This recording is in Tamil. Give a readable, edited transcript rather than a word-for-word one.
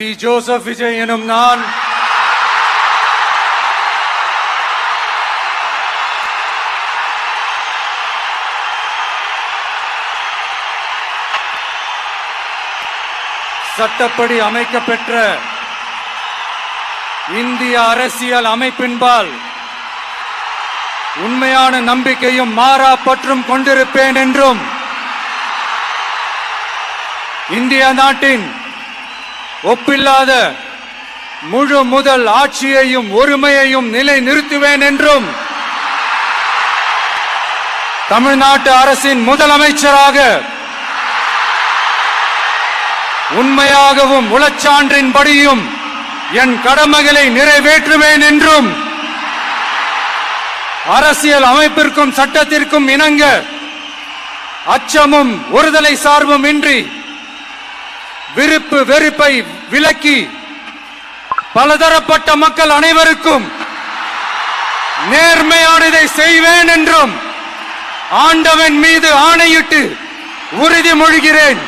ஜோசப் விஜய் எனும் நான் சட்டப்படி அமைக்கப்பெற்ற இந்திய அரசியல் அமைப்பின்பால் உண்மையான நம்பிக்கையும் மாறா பற்றும் கொண்டிருப்பேன் என்றும் இந்திய நாட்டின் ஒப்பில்லாத முழு முதல் ஆட்சியையும் ஒருமையையும் நிலை நிறுத்துவேன் என்றும் தமிழ்நாட்டு அரசின் முதலமைச்சராக உண்மையாகவும் உளச்சான்றின்படியும் என் கடமைகளை நிறைவேற்றுவேன் என்றும் அரசியல் அமைப்பிற்கும் சட்டத்திற்கும் இணங்க அச்சமும் ஒருதலை சார்பும் இன்றி விருப்பு வெறுப்பை விலக்கி பலதரப்பட்ட மக்கள் அனைவருக்கும் நேர்மையானதை செய்வேன் என்றும் ஆண்டவன் மீது ஆணையிட்டு உறுதிமொழிகிறேன்.